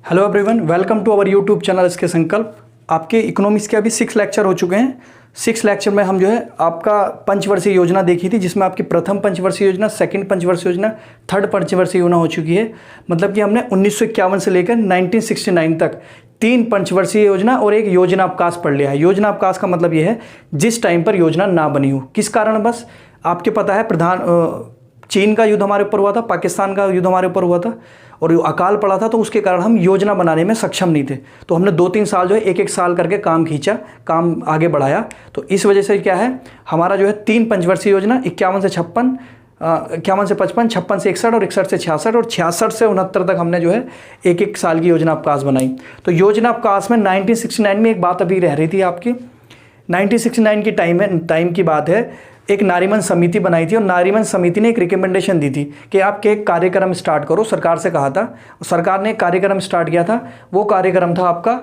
Hello everyone, welcome to our YouTube channel इसके संकल्प। आपके economics के अभी 6 लेक्चर हो चुके हैं। 6 लेक्चर में हम जो है आपका पंचवर्षीय योजना देखी थी, जिसमें आपकी प्रथम पंचवर्षीय योजना, सेकंड पंचवर्षीय योजना, थर्ड पंचवर्षीय योजना हो चुकी है। मतलब कि हमने 1951 से लेकर 1969 तक 3 पंचवर्षीय योजना और एक योजना अवकाश पढ़ लिया है। योजना अवकाश का मतलब यह है जिस टाइम पर योजना ना बनी हो, किस कारण। बस आपके पता है चीन का युद्ध हमारे ऊपर हुआ था, पाकिस्तान का युद्ध हमारे ऊपर हुआ था और अकाल पड़ा था, तो उसके कारण हम योजना बनाने में सक्षम नहीं थे। तो हमने 2-3 साल जो है एक साल करके काम खींचा, काम आगे बढ़ाया। तो इस वजह से क्या है, हमारा जो है 3 पंचवर्षीय योजना 51 से 56, 51 से 55, 56 से 61 और 61 से 66 और 66 से 69 तक हमने जो है एक साल की योजना अवकाश बनाई। तो योजना अवकाश में 1969 में एक बात अभी रह रही थी आपकी। 1969 की टाइम की बात है, एक नारीमन समिति बनाई थी और नारीमन समिति ने एक रिकमेंडेशन दी थी कि आप एक कार्यक्रम स्टार्ट करो। सरकार से कहा था, सरकार ने एक कार्यक्रम स्टार्ट किया था। वो कार्यक्रम था आपका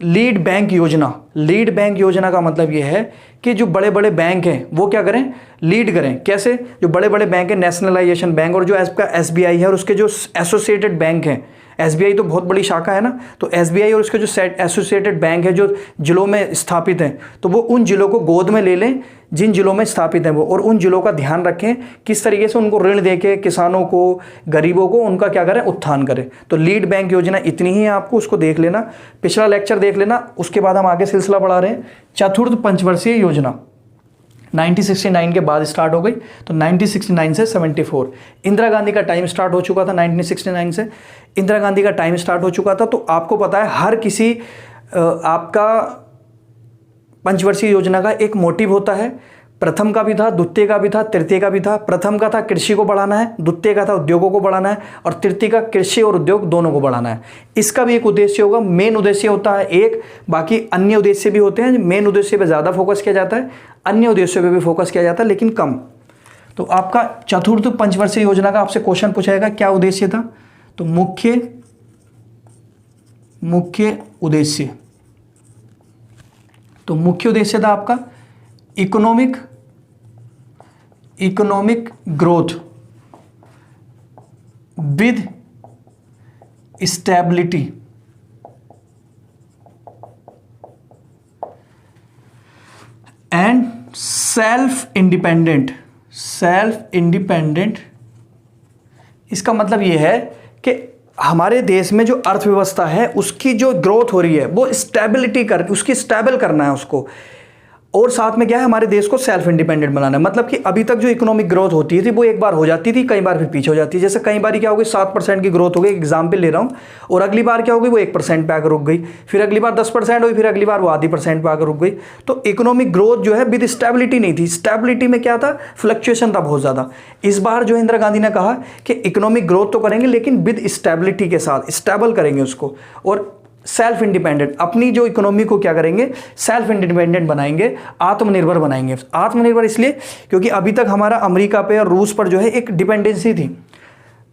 लीड बैंक योजना। लीड बैंक योजना का मतलब ये है कि जो बड़े बड़े बैंक हैं वो क्या करें, लीड करें। कैसे? जो बड़े बड़े बैंक हैं, नेशनलाइजेशन बैंक और जो आपका SBI है और उसके जो एसोसिएटेड बैंक हैं, SBI तो बहुत बड़ी शाखा है ना, तो SBI और उसके जो एसोसिएटेड बैंक है जो जिलों में स्थापित हैं, तो वो उन जिलों को गोद में ले लें जिन जिलों में स्थापित हैं वो, और उन जिलों का ध्यान रखें किस तरीके से उनको ऋण देके किसानों को, गरीबों को उनका क्या करें, उत्थान करें। तो लीड बैंक योजना इतनी ही है, आपको उसको देख लेना, पिछला लेक्चर देख लेना। उसके बाद हम आगे सिलसिला बढ़ा रहे हैं। चतुर्थ पंचवर्षीय योजना 1969 के बाद स्टार्ट हो गई, तो 1969 से 74। इंदिरा गांधी का टाइम स्टार्ट हो चुका था 1969 से, इंदिरा गांधी का टाइम स्टार्ट हो चुका था। तो आपको पता है हर किसी आपका पंचवर्षीय योजना का एक मोटिव होता है। प्रथम का भी था, द्वितीय का भी था, तृतीय का भी था। प्रथम का था कृषि को बढ़ाना है, द्वितीय का था उद्योगों को बढ़ाना है और तृतीय का कृषि और उद्योग दोनों को बढ़ाना है। इसका भी एक उद्देश्य होगा, मेन उद्देश्य होता है एक, बाकी अन्य उद्देश्य भी होते हैं। मेन उद्देश्य पे ज़्यादा फोकस किया जाता है, अन्य उद्देश्यों पे भी फोकस किया जाता है लेकिन कम। तो आपका चतुर्थ पंचवर्षीय योजना का आपसे क्वेश्चन पूछा जाएगा क्या उद्देश्य था, तो मुख्य उद्देश्य। तो मुख्य उद्देश्य था आपका economic growth with stability and self independent. इसका मतलब यह है कि हमारे देश में जो अर्थव्यवस्था है उसकी जो ग्रोथ हो रही है वो उसकी स्टेबल करना है उसको, और साथ में क्या है, हमारे देश को सेल्फ इंडिपेंडेंट बनाना है। मतलब कि अभी तक जो इकोनॉमिक ग्रोथ होती थी वो एक बार हो जाती थी, कई बार फिर पीछे हो जाती है। जैसे कई बार क्या हो गई, 7% की ग्रोथ हो गई, एग्जाम्पल ले रहा हूँ, और अगली बार क्या हो गई, वो 1% पे आकर रुक गई, फिर अगली बार 10% हुई, फिर अगली बार वो आधी % पे आकर रुक गई। तो इकोनॉमिक ग्रोथ जो है विद स्टेबिलिटी नहीं थी। स्टेबिलिटी में क्या था, फ्लक्चुएशन था बहुत ज़्यादा। इस बार जो इंदिरा गांधी ने कहा कि इकोनॉमिक ग्रोथ तो करेंगे लेकिन विद स्टेबिलिटी के साथ, स्टेबल करेंगे उसको, और सेल्फ इंडिपेंडेंट, अपनी जो इकोनॉमी को क्या करेंगे, सेल्फ इंडिपेंडेंट बनाएंगे, आत्मनिर्भर बनाएंगे। आत्मनिर्भर इसलिए क्योंकि अभी तक हमारा अमेरिका पे और रूस पर जो है एक डिपेंडेंसी थी।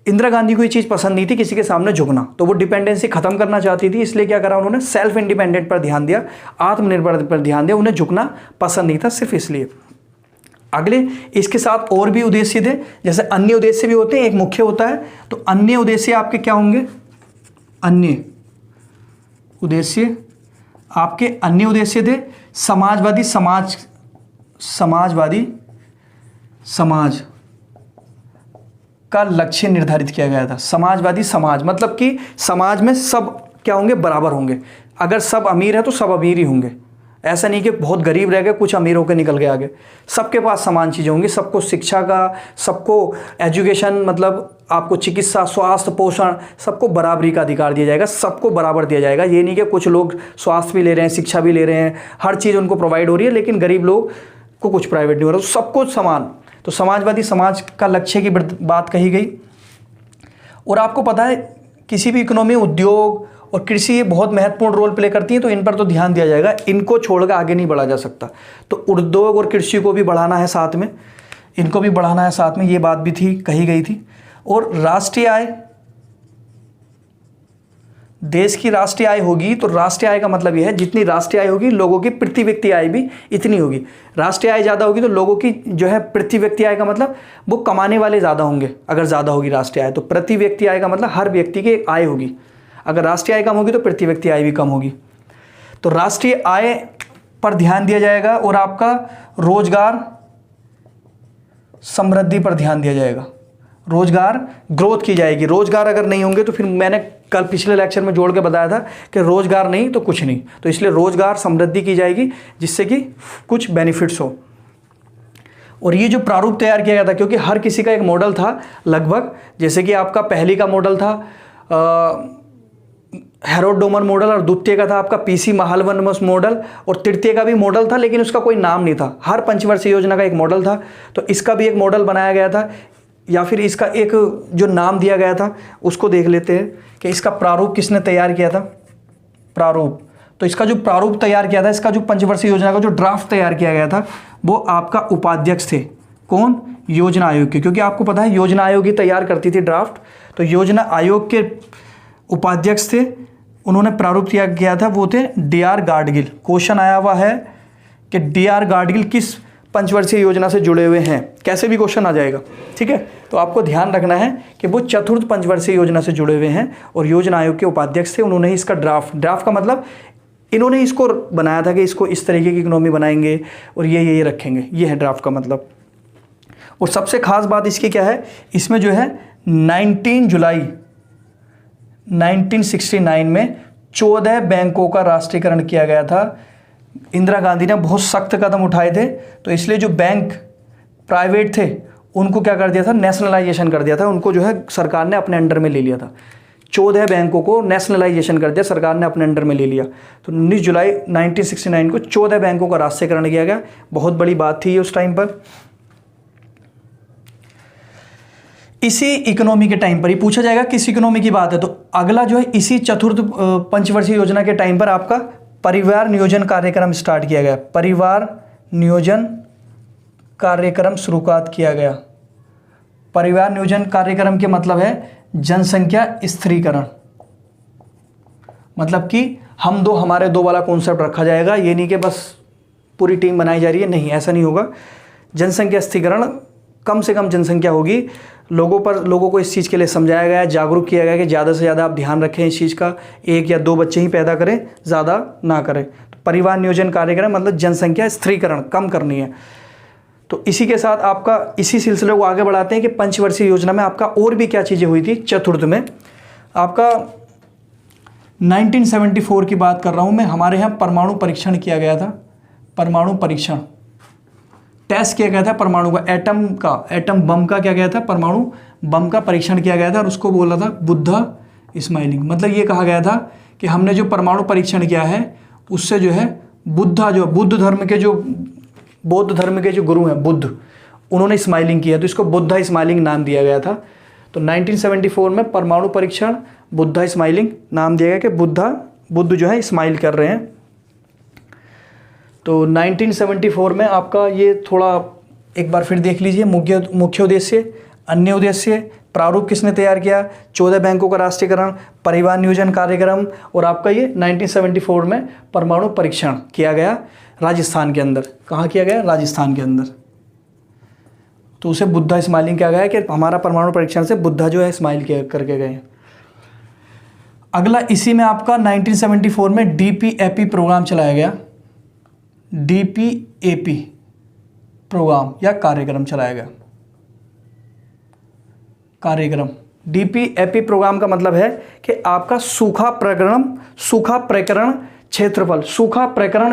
इंदिरा गांधी को ये चीज़ पसंद नहीं थी किसी के सामने झुकना, तो वो डिपेंडेंसी खत्म करना चाहती थी। इसलिए क्या करा उन्होंने, सेल्फ इंडिपेंडेंट पर ध्यान दिया, आत्मनिर्भर पर ध्यान दिया। उन्हें झुकना पसंद नहीं था, सिर्फ इसलिए। अगले इसके साथ और भी उद्देश्य थे, जैसे अन्य उद्देश्य भी होते हैं, एक मुख्य होता है। तो अन्य उद्देश्य आपके क्या होंगे, अन्य उद्देश्य थे समाज का लक्ष्य निर्धारित किया गया था। समाजवादी समाज मतलब कि समाज में सब क्या होंगे, बराबर होंगे। अगर सब अमीर है तो सब अमीर ही होंगे, ऐसा नहीं कि बहुत गरीब रह गए कुछ अमीर होकर निकल गए आगे। सबके पास समान चीज़ें होंगी, सबको शिक्षा का, सबको एजुकेशन मतलब आपको चिकित्सा, स्वास्थ्य, पोषण, सबको बराबरी का अधिकार दिया जाएगा, सबको बराबर दिया जाएगा। ये नहीं कि कुछ लोग स्वास्थ्य भी ले रहे हैं, शिक्षा भी ले रहे हैं, हर चीज़ उनको प्रोवाइड हो रही है, लेकिन गरीब लोग को कुछ प्राइवेट नहीं हो रहा, तो सबको समान। तो समाजवादी समाज का लक्ष्य की बात कही गई। और आपको पता है किसी भी इकोनॉमी, उद्योग और कृषि ये बहुत महत्वपूर्ण रोल प्ले करती हैं, तो इन पर तो ध्यान दिया जाएगा, इनको छोड़कर आगे नहीं बढ़ा जा सकता। तो उद्योग और कृषि को भी बढ़ाना है साथ में, इनको भी बढ़ाना है साथ में, ये बात भी थी, कही गई थी। और राष्ट्रीय आय, देश की राष्ट्रीय आय होगी, तो राष्ट्रीय आय का मतलब यह है जितनी राष्ट्रीय आय होगी लोगों की प्रति व्यक्ति आय भी इतनी होगी। राष्ट्रीय आय ज़्यादा होगी तो लोगों की जो है प्रति व्यक्ति आय का मतलब वो कमाने वाले ज़्यादा होंगे। अगर ज़्यादा होगी राष्ट्रीय आय तो प्रति व्यक्ति आय का मतलब हर व्यक्ति की आय होगी। अगर राष्ट्रीय आय कम होगी तो प्रति व्यक्ति आय भी कम होगी। तो राष्ट्रीय आय पर ध्यान दिया जाएगा और आपका रोजगार समृद्धि पर ध्यान दिया जाएगा। रोजगार ग्रोथ की जाएगी। रोजगार अगर नहीं होंगे तो फिर मैंने कल पिछले लेक्चर में जोड़ के बताया था कि रोजगार नहीं तो कुछ नहीं, तो इसलिए रोजगार समृद्धि की जाएगी जिससे कि कुछ बेनिफिट्स हो। और ये जो प्रारूप तैयार किया गया था, क्योंकि हर किसी का एक मॉडल था लगभग, जैसे कि आपका पहली का मॉडल था हैरोल्ड डोमर मॉडल, और द्वितीय का था आपका पीसी महालनोबिस मॉडल, और तृतीय का भी मॉडल था लेकिन उसका कोई नाम नहीं था। हर पंचवर्षीय योजना का एक मॉडल था, तो इसका भी एक मॉडल बनाया गया था, या फिर इसका एक जो नाम दिया गया था उसको देख लेते हैं कि इसका प्रारूप किसने तैयार किया था। प्रारूप, तो इसका जो प्रारूप तैयार किया था, इसका जो पंचवर्षीय योजना का जो ड्राफ्ट तैयार किया गया था वो आपका उपाध्यक्ष थे। कौन? योजना आयोग के, क्योंकि आपको पता है योजना आयोग ही तैयार करती थी ड्राफ्ट, तो योजना आयोग के उपाध्यक्ष थे, उन्होंने प्रारूप तैयार किया था, वो थे डी.आर. गाडगिल। क्वेश्चन आया हुआ है कि डी.आर. गाडगिल किस पंचवर्षीय योजना से जुड़े हुए हैं, कैसे भी क्वेश्चन आ जाएगा, ठीक है। तो आपको ध्यान रखना है कि वो चतुर्थ पंचवर्षीय योजना से जुड़े हुए हैं और योजना आयोग के उपाध्यक्ष थे। उन्होंने ही इसका ड्राफ्ट का मतलब इन्होंने इसको बनाया था कि इसको इस तरीके की इकोनॉमी बनाएंगे और ये रखेंगे, ये है ड्राफ्ट का मतलब। और सबसे खास बात इसकी क्या है, इसमें जो है 19 जुलाई 1969 में 14 बैंकों का राष्ट्रीयकरण किया गया था। इंदिरा गांधी ने बहुत सख्त कदम उठाए थे, तो इसलिए जो बैंक प्राइवेट थे उनको क्या कर दिया था, नेशनलाइजेशन कर दिया था, उनको जो है सरकार ने अपने अंडर में ले लिया था। 14 बैंकों को नेशनलाइजेशन कर दिया, सरकार ने अपने अंडर में ले लिया। तो 19 जुलाई 1969 को 14 बैंकों का राष्ट्रीयकरण किया गया। बहुत बड़ी बात थी ये उस टाइम पर। इसी इकोनॉमी के टाइम पर ही पूछा जाएगा किस इकोनॉमी की बात है, तो अगला जो है इसी चतुर्थ पंचवर्षीय योजना के टाइम पर आपका परिवार नियोजन कार्यक्रम स्टार्ट किया गया। परिवार नियोजन कार्यक्रम शुरुआत किया गया। परिवार नियोजन कार्यक्रम के मतलब है जनसंख्या स्थिरीकरण, मतलब कि हम दो हमारे दो वाला कॉन्सेप्ट रखा जाएगा। ये नहीं कि बस पूरी टीम बनाई जा रही है, नहीं, ऐसा नहीं होगा। जनसंख्या स्थिरीकरण, कम से कम जनसंख्या होगी, लोगों को इस चीज़ के लिए समझाया गया, जागरूक किया गया कि ज़्यादा से ज़्यादा आप ध्यान रखें इस चीज़ का, 1 या 2 बच्चे ही पैदा करें, ज़्यादा ना करें। तो परिवार नियोजन कार्यक्रम मतलब जनसंख्या स्थिरीकरण कम करनी है। तो इसी के साथ आपका इसी सिलसिले को आगे बढ़ाते हैं कि पंचवर्षीय योजना में आपका और भी क्या चीज़ें हुई थी। चतुर्थ में आपका 1974 की बात कर रहा हूँ मैं, हमारे यहाँ परमाणु परीक्षण किया गया था। परमाणु परीक्षण टेस्ट किया गया था परमाणु का, एटम बम का क्या गया था, परमाणु बम का परीक्षण किया गया था, और उसको बोला था बुद्धा स्माइलिंग। मतलब ये कहा गया था कि हमने जो परमाणु परीक्षण किया है उससे जो है बौद्ध धर्म के जो गुरु हैं बुद्ध, उन्होंने स्माइलिंग किया, तो इसको बुद्धा स्माइलिंग नाम दिया गया था। तो 1974 में परमाणु परीक्षण बुद्धा स्माइलिंग नाम दिया गया कि बुद्ध जो है स्माइल कर रहे हैं। तो 1974 में आपका ये थोड़ा एक बार फिर देख लीजिए, मुख्य उद्देश्य, अन्य उद्देश्य, प्रारूप किसने तैयार किया, 14 बैंकों का राष्ट्रीयकरण, परिवार नियोजन कार्यक्रम, और आपका ये 1974 में परमाणु परीक्षण किया गया राजस्थान के अंदर। कहाँ किया गया? राजस्थान के अंदर। तो उसे बुद्धा स्माइलिंग किया गया कि हमारा परमाणु परीक्षण से बुद्धा जो है स्माइल करके गए। अगला इसी में आपका 1974 में DPAP प्रोग्राम चलाया गया। DPAP प्रोग्राम या कार्यक्रम चलाया गया। कार्यक्रम DPAP प्रोग्राम का मतलब है कि आपका सूखा प्रकरण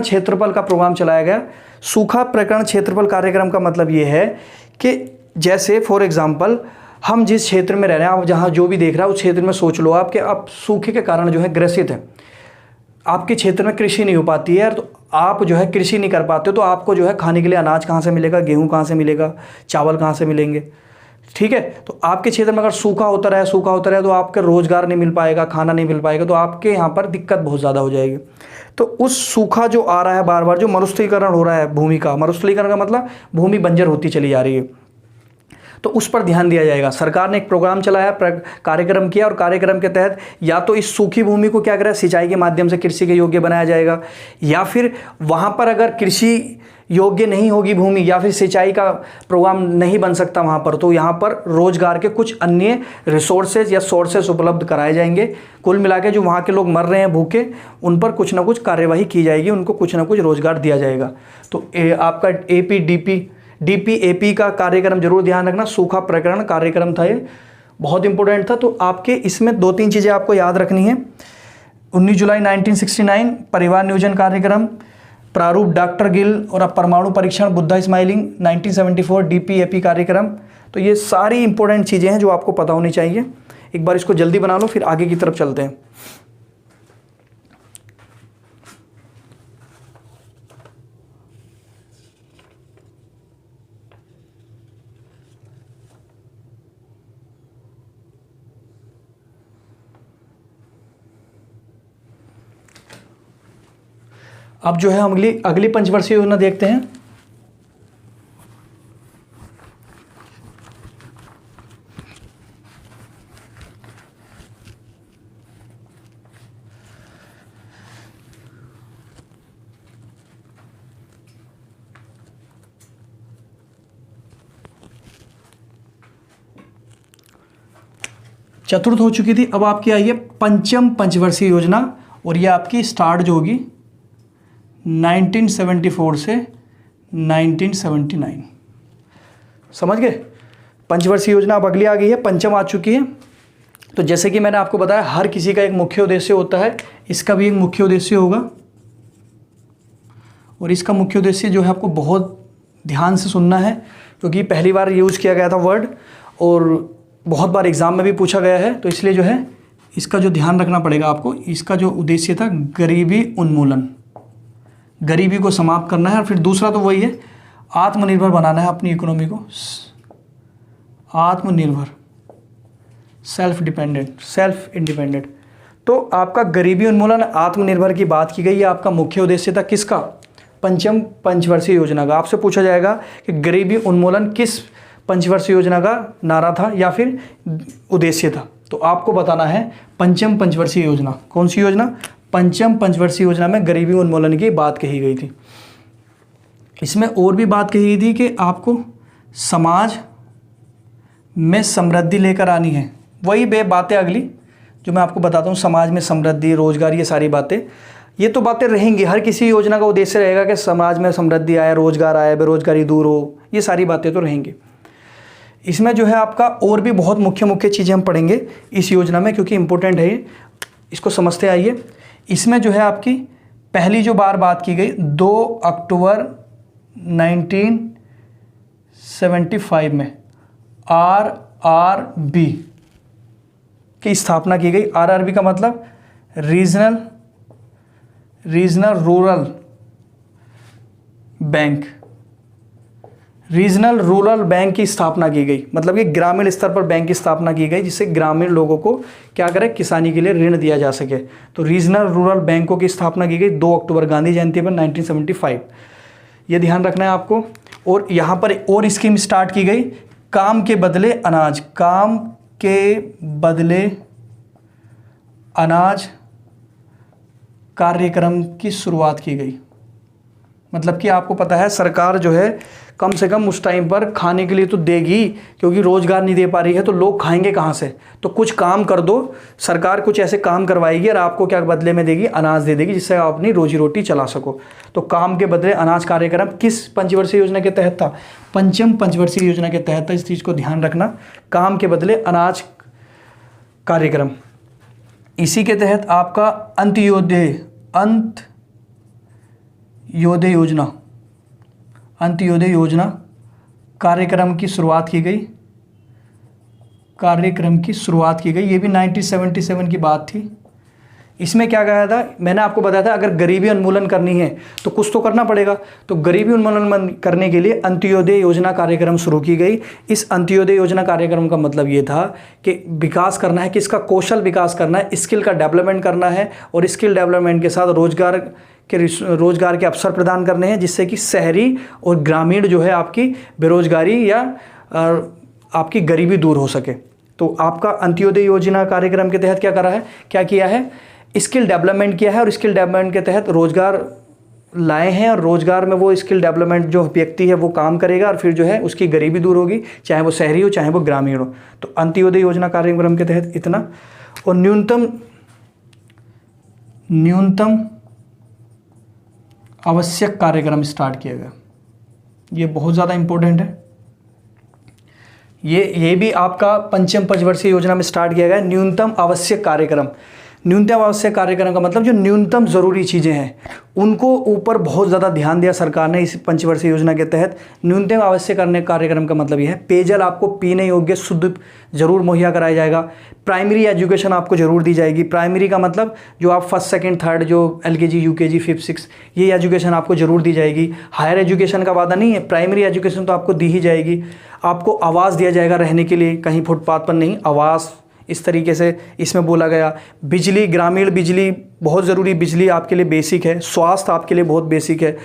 क्षेत्रफल का प्रोग्राम चलाया गया। सूखा प्रकरण क्षेत्रफल कार्यक्रम का मतलब ये है कि जैसे फॉर एग्जांपल हम जिस क्षेत्र में रह रहे हैं, आप जहाँ जो भी देख रहा है उस क्षेत्र में सोच लो आप कि आप सूखे के कारण जो है ग्रसित है, आपके क्षेत्र में कृषि नहीं हो पाती है, तो आप जो है कृषि नहीं कर पाते, तो आपको जो है खाने के लिए अनाज कहाँ से मिलेगा, गेहूँ कहाँ से मिलेगा, चावल कहाँ से मिलेंगे, ठीक है। तो आपके क्षेत्र में अगर सूखा होता रहे तो आपका रोजगार नहीं मिल पाएगा, खाना नहीं मिल पाएगा, तो आपके यहाँ पर दिक्कत बहुत ज़्यादा हो जाएगी। तो उस सूखा जो आ रहा है बार बार, जो मरुस्थलीकरण हो रहा है भूमि का, मरुस्थलीकरण का मतलब भूमि बंजर होती चली जा रही है, तो उस पर ध्यान दिया जाएगा। सरकार ने एक प्रोग्राम चलाया, कार्यक्रम किया, और कार्यक्रम के तहत या तो इस सूखी भूमि को क्या करें, सिंचाई के माध्यम से कृषि के योग्य बनाया जाएगा, या फिर वहाँ पर अगर कृषि योग्य नहीं होगी भूमि या फिर सिंचाई का प्रोग्राम नहीं बन सकता वहाँ पर, तो यहाँ पर रोजगार के कुछ अन्य रिसोर्सेज या सोर्सेज उपलब्ध कराए जाएंगे। कुल मिला के जो वहाँ के लोग मर रहे हैं भूखे, उन पर कुछ ना कुछ कार्यवाही की जाएगी, उनको कुछ ना कुछ रोजगार दिया जाएगा। तो आपका DPAP का कार्यक्रम जरूर ध्यान रखना। सूखा प्रकरण कार्यक्रम था, ये बहुत इंपॉर्टेंट था। तो आपके इसमें 2-3 चीज़ें आपको याद रखनी है। 19 जुलाई 1969 परिवार नियोजन कार्यक्रम, प्रारूप डॉक्टर गिल और परमाणु परीक्षण बुद्धा स्माइलिंग 1974 DPAP कार्यक्रम। तो ये सारी इंपॉर्टेंट चीज़ें हैं जो आपको पता होनी चाहिए। एक बार इसको जल्दी बना लो, फिर आगे की तरफ चलते हैं। अब जो है हम अगली पंचवर्षीय योजना देखते हैं। चतुर्थ हो चुकी थी, अब आपकी आई है पंचम पंचवर्षीय योजना, और ये आपकी स्टार्ट जो होगी 1974 से 1979। समझ गए? पंचवर्षीय योजना अब अगली आ गई है, पंचम आ चुकी है। तो जैसे कि मैंने आपको बताया, हर किसी का एक मुख्य उद्देश्य होता है, इसका भी एक मुख्य उद्देश्य होगा, और इसका मुख्य उद्देश्य जो है आपको बहुत ध्यान से सुनना है, क्योंकि पहली बार यूज़ किया गया था वर्ड और बहुत बार एग्जाम में भी पूछा गया है। तो इसलिए जो है इसका जो ध्यान रखना पड़ेगा आपको। इसका जो उद्देश्य था गरीबी उन्मूलन, गरीबी को समाप्त करना है। और फिर दूसरा तो वही है, आत्मनिर्भर बनाना है अपनी इकोनॉमी को, आत्मनिर्भर, सेल्फ इंडिपेंडेंट। तो आपका गरीबी उन्मूलन, आत्मनिर्भर की बात की गई है। आपका मुख्य उद्देश्य था किसका? पंचम पंचवर्षीय योजना का। आपसे पूछा जाएगा कि गरीबी उन्मूलन किस पंचवर्षीय योजना का नारा था या फिर उद्देश्य था, तो आपको बताना है पंचम पंचवर्षीय योजना। कौन सी योजना? पंचम पंचवर्षीय योजना में गरीबी उन्मूलन की बात कही गई थी। इसमें और भी बात कही गई थी कि आपको समाज में समृद्धि लेकर आनी है। वही बातें अगली जो मैं आपको बताता हूँ, समाज में समृद्धि, रोजगार, ये सारी बातें, ये तो बातें रहेंगी। हर किसी योजना का उद्देश्य रहेगा कि समाज में समृद्धि आए, रोजगार आए, बेरोजगारी दूर हो, ये सारी बातें तो रहेंगी। इसमें जो है आपका और भी बहुत मुख्य चीज़ें हम पढ़ेंगे इस योजना में, क्योंकि इंपॉर्टेंट है ये, इसको समझते आइए। इसमें जो है आपकी पहली जो बात की गई 2 अक्टूबर 1975 में RRB की स्थापना की गई। RRB का मतलब regional rural bank, regional rural bank की स्थापना की गई। मतलब कि ग्रामीण स्तर पर बैंक की स्थापना की गई, जिससे ग्रामीण लोगों को क्या करें, किसानी के लिए ऋण दिया जा सके। तो रीजनल रूरल बैंकों की स्थापना की गई 2 अक्टूबर गांधी जयंती पर 1975। ये ध्यान रखना है आपको। और यहाँ पर और स्कीम स्टार्ट की गई, काम के बदले अनाज, काम के बदले अनाज कार्यक्रम की शुरुआत की गई। मतलब कि आपको पता है सरकार जो है कम से कम उस टाइम पर खाने के लिए तो देगी, क्योंकि रोजगार नहीं दे पा रही है तो लोग खाएंगे कहाँ से। तो कुछ काम कर दो, सरकार कुछ ऐसे काम करवाएगी और आपको क्या बदले में देगी, अनाज दे देगी, जिससे आप अपनी रोजी रोटी चला सको। तो काम के बदले अनाज कार्यक्रम किस पंचवर्षीय योजना के तहत था? पंचम पंचवर्षीय योजना के तहत था। इस चीज़ को ध्यान रखना, काम के बदले अनाज कार्यक्रम। इसी के तहत आपका अंत्योदय योजना कार्यक्रम की शुरुआत की गई। ये भी 1977 की बात थी। इसमें क्या कहा था, मैंने आपको बताया था अगर गरीबी उन्मूलन करनी है तो कुछ तो करना पड़ेगा। तो गरीबी उन्मूलन करने के लिए अंत्योदय योजना कार्यक्रम शुरू की गई। इस अंत्योदय योजना कार्यक्रम का मतलब ये था कि विकास करना है, किसका? कौशल विकास करना है, स्किल का डेवलपमेंट करना है, और स्किल डेवलपमेंट के साथ रोजगार के अवसर प्रदान करने हैं, जिससे कि शहरी और ग्रामीण जो है आपकी बेरोजगारी या आपकी गरीबी दूर हो सके। तो आपका अंत्योदय योजना कार्यक्रम के तहत क्या किया है, स्किल डेवलपमेंट किया है, और स्किल डेवलपमेंट के तहत रोजगार लाए हैं और रोजगार में वो स्किल डेवलपमेंट जो व्यक्ति है वो काम करेगा और फिर जो है उसकी गरीबी दूर होगी, चाहे वो शहरी हो चाहे वो ग्रामीण हो। तो अंत्योदय योजना कार्यक्रम के तहत इतना। और न्यूनतम आवश्यक कार्यक्रम स्टार्ट किया गया, ये बहुत ज़्यादा इंपॉर्टेंट है। ये भी आपका पंचम पंचवर्षीय योजना में स्टार्ट किया गया है। न्यूनतम आवश्यक कार्यक्रम, न्यूनतम आवश्यक कार्यक्रम का मतलब जो न्यूनतम ज़रूरी चीज़ें हैं उनको ऊपर बहुत ज़्यादा ध्यान दिया सरकार ने इस पंचवर्षीय योजना के तहत। न्यूनतम आवश्यक करने कार्यक्रम का मतलब ये है पेयजल आपको पीने योग्य शुद्ध जरूर मुहैया कराया जाएगा। प्राइमरी एजुकेशन आपको जरूर दी जाएगी। प्राइमरी का मतलब जो आप फर्स्ट सेकंड थर्ड जो LKG UKG 5th 6th ये एजुकेशन आपको जरूर दी जाएगी। हायर एजुकेशन का वादा नहीं है, प्राइमरी एजुकेशन तो आपको दी ही जाएगी। आपको आवास दिया जाएगा रहने के लिए, कहीं फुटपाथ पर नहीं, आवास इस तरीके से इसमें बोला गया। बिजली, ग्रामीण बिजली बहुत ज़रूरी, बिजली आपके लिए बेसिक है। स्वास्थ्य आपके लिए बहुत बेसिक है।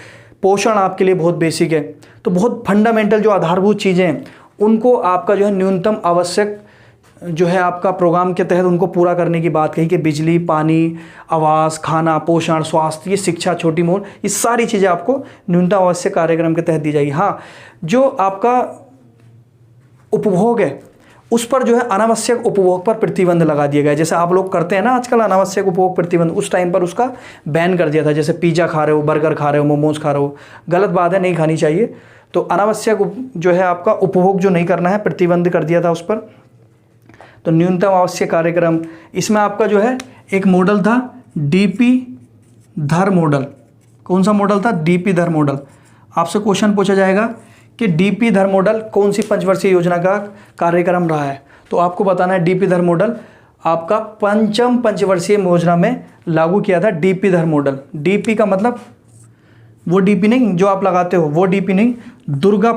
पोषण आपके लिए बहुत बेसिक है। तो बहुत फंडामेंटल जो आधारभूत चीज़ें हैं उनको आपका जो है न्यूनतम आवश्यक जो है आपका प्रोग्राम के तहत उनको पूरा करने की बात कही कि बिजली, पानी, आवास, खाना, पोषण, स्वास्थ्य, ये शिक्षा, छोटी मोट, ये सारी चीज़ें आपको न्यूनतम आवश्यक कार्यक्रम के तहत दी जाएगी। हाँ, जो आपका उपभोग है उस पर जो है अनावश्यक उपभोग पर प्रतिबंध लगा दिया गया है। जैसे आप लोग करते हैं ना आजकल अनावश्यक उपभोग प्रतिबंध, उस टाइम पर उसका बैन कर दिया था। जैसे पिज़्ज़ा खा रहे हो, बर्गर खा रहे हो, मोमोज खा रहे हो, गलत बात है, नहीं खानी चाहिए। तो अनावश्यक जो है आपका उपभोग जो नहीं करना है, प्रतिबंध कर दिया था उस पर। तो न्यूनतम आवश्यक कार्यक्रम, इसमें आपका जो है एक मॉडल था DP धर मॉडल। कौन सा मॉडल था? DP धर मॉडल। आपसे क्वेश्चन पूछा जाएगा कि DP धर मॉडल कौन सी पंचवर्षीय योजना का कार्यक्रम रहा है, तो आपको बताना है DP धर मॉडल आपका पंचम पंचवर्षीय योजना में लागू किया था। DP धर मॉडल, DP का मतलब वो DP नहीं जो आप लगाते हो, वो DP नहीं, दुर्गा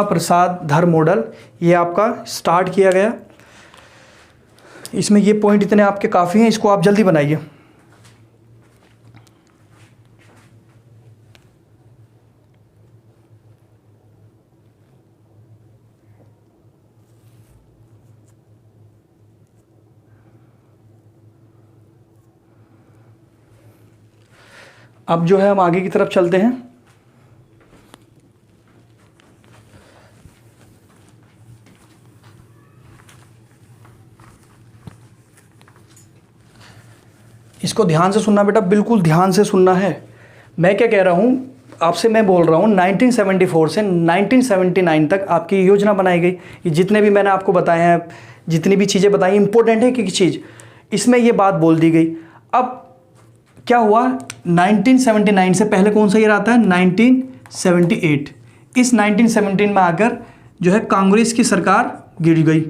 प्रसाद धर मॉडल, ये आपका स्टार्ट किया गया। इसमें ये पॉइंट इतने आपके काफ़ी हैं, इसको आप जल्दी बनाइए। अब जो है हम आगे की तरफ चलते हैं। इसको ध्यान से सुनना बेटा, बिल्कुल ध्यान से सुनना है। मैं क्या कह रहा हूँ आपसे, मैं बोल रहा हूँ 1974 से 1979 तक आपकी योजना बनाई गई। ये जितने भी मैंने आपको बताए हैं, जितनी भी चीज़ें बताई इंपॉर्टेंट है कि चीज़, इसमें ये बात बोल दी गई। अब क्या हुआ, 1979 से पहले कौन सा ईयर आता है? 1978। इस 1917 में आकर जो है कांग्रेस की सरकार गिर गई,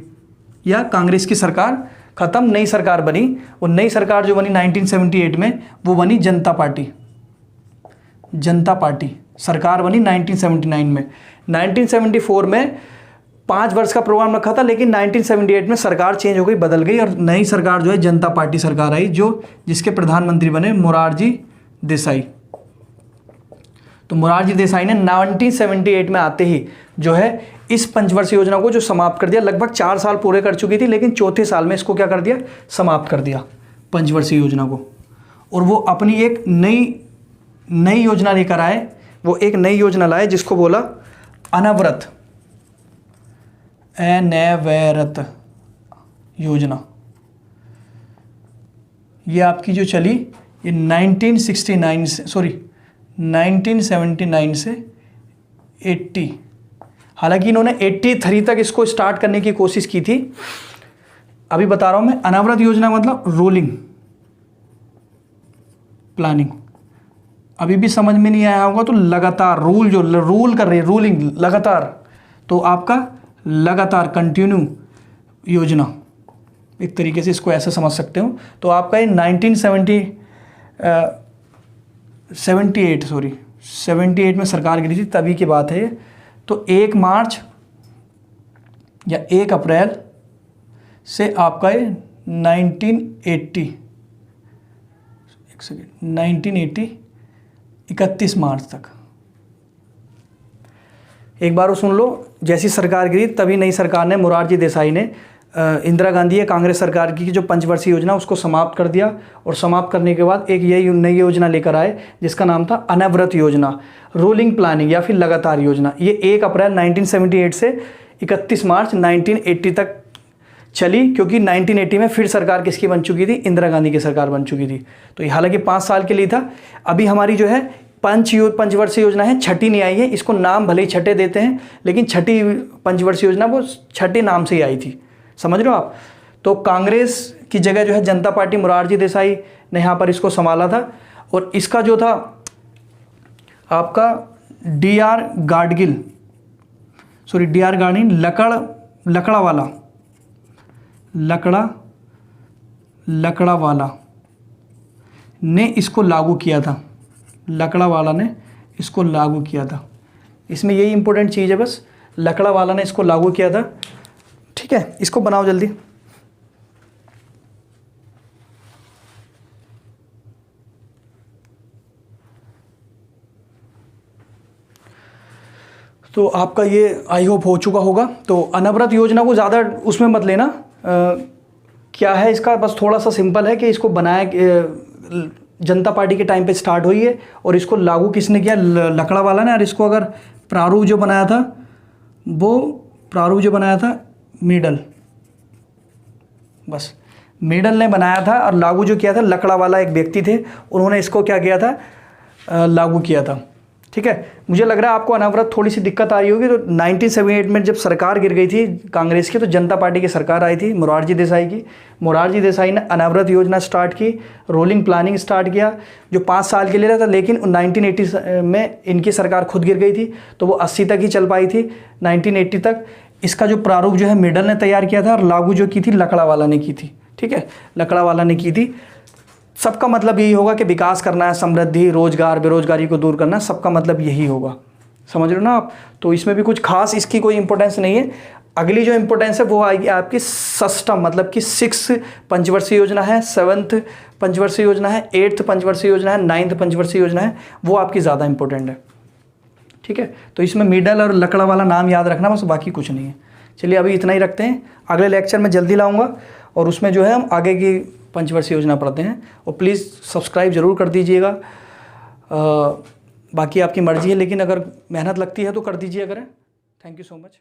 या कांग्रेस की सरकार खत्म, नई सरकार बनी। और नई सरकार जो बनी 1978 में वो बनी जनता पार्टी सरकार बनी 1979 में। 1974 में 5 वर्ष का प्रोग्राम रखा था, लेकिन 1978 में सरकार चेंज हो गई, बदल गई, और नई सरकार जो है जनता पार्टी सरकार आई, जो जिसके प्रधानमंत्री बने मोरारजी देसाई। तो मोरारजी देसाई ने 1978 में आते ही जो है इस पंचवर्षीय योजना को जो समाप्त कर दिया। लगभग 4 साल पूरे कर चुकी थी, लेकिन चौथे साल में इसको क्या कर दिया? समाप्त कर दिया पंचवर्षीय योजना को। और वो अपनी एक नई योजना लेकर आए। वो एक नई योजना लाए जिसको बोला अनवरत योजना। ये आपकी जो चली ये 1979 से 80, हालांकि इन्होंने 83 तक इसको स्टार्ट करने की कोशिश की थी। अभी बता रहा हूं मैं, अनवरत योजना मतलब रोलिंग प्लानिंग। अभी भी समझ में नहीं आया होगा तो लगातार रूल कर रही है, रूलिंग लगातार, तो आपका लगातार कंटिन्यू योजना, एक तरीके से इसको ऐसे समझ सकते हो। तो आपका ये 78 में सरकार गिरी थी, तभी की बात है ये। तो 1 मार्च या 1 अप्रैल से आपका ये 1980 31 मार्च तक। एक बार वो सुन लो, जैसी सरकार गिरी तभी नई सरकार ने, मोरारजी देसाई ने इंदिरा गांधी है कांग्रेस सरकार की जो पंचवर्षीय योजना उसको समाप्त कर दिया, और समाप्त करने के बाद एक ये नई योजना लेकर आए जिसका नाम था अनवरत योजना, रोलिंग प्लानिंग या फिर लगातार योजना। ये 1 अप्रैल 1978 से 31 मार्च 1980 तक चली, क्योंकि 1980 में फिर सरकार किसकी बन चुकी थी, इंदिरा गांधी की सरकार बन चुकी थी। तो ये हालांकि 5 साल के लिए था। अभी हमारी जो है पंचवर्षीय योजना है, छठी नहीं आई है, इसको नाम भले ही छठे देते हैं लेकिन छठी पंचवर्षीय योजना वो छठे नाम से ही आई थी, समझ रहे हो आप। तो कांग्रेस की जगह जो है जनता पार्टी मोरारजी देसाई ने यहाँ पर इसको संभाला था, और इसका जो था आपका डी.आर. गाडगिल लकड़ावाला ने इसको लागू किया था। लकड़ावाला ने इसको लागू किया था। इसमें यही इंपॉर्टेंट चीज़ है बस, लकड़ावाला ने इसको लागू किया था। ठीक है, इसको बनाओ जल्दी। तो आपका ये आई होप हो चुका होगा। तो अनवरत योजना को ज़्यादा उसमें मत लेना। क्या है इसका, बस थोड़ा सा सिंपल है कि इसको बनाया जनता पार्टी के टाइम पे स्टार्ट हुई है, और इसको लागू किसने किया, लकड़ावाला ने। और इसको अगर प्रारूप जो बनाया था मिडल, बस मिडल ने बनाया था, और लागू जो किया था लकड़ावाला एक व्यक्ति थे, उन्होंने इसको क्या किया था, लागू किया था। ठीक है, मुझे लग रहा है आपको अनवरत थोड़ी सी दिक्कत आ रही होगी। तो 1978 में जब सरकार गिर गई थी कांग्रेस की, तो जनता पार्टी की सरकार आई थी मोरारजी देसाई की। मोरारजी देसाई ने अनवरत योजना स्टार्ट की, रोलिंग प्लानिंग स्टार्ट किया, जो 5 साल के लिए था। लेकिन 1980 में इनकी सरकार खुद गिर गई थी, तो वो 80 तक ही चल पाई थी, 1980 तक। इसका जो प्रारूप जो है मिडल ने तैयार किया था, और लागू जो की थी लकड़ावाला ने की थी। ठीक है, लकड़ावाला ने की थी। सबका मतलब यही होगा कि विकास करना है, समृद्धि, रोजगार, बेरोजगारी को दूर करना, सबका मतलब यही होगा, समझ रहे हो ना आप। तो इसमें भी कुछ खास इसकी कोई इंपॉर्टेंस नहीं है। अगली जो इंपॉर्टेंस है वो आएगी आपकी षष्ठम, मतलब कि 6 पंचवर्षीय योजना है, 7th पंचवर्षीय योजना है, 8th पंचवर्षीय योजना है, 9th पंचवर्षीय योजना है, वो आपकी ज़्यादा इंपॉर्टेंट है। ठीक है, तो इसमें मिडल और लकड़ावाला नाम याद रखना, बस बाकी कुछ नहीं है। चलिए अभी इतना ही रखते हैं, अगले लेक्चर में जल्दी लाऊंगा, और उसमें जो है हम आगे की पंचवर्षीय योजना पढ़ते हैं। और प्लीज़ सब्सक्राइब ज़रूर कर दीजिएगा। बाकी आपकी मर्ज़ी है, लेकिन अगर मेहनत लगती है तो कर दीजिए। अगर थैंक यू सो मच।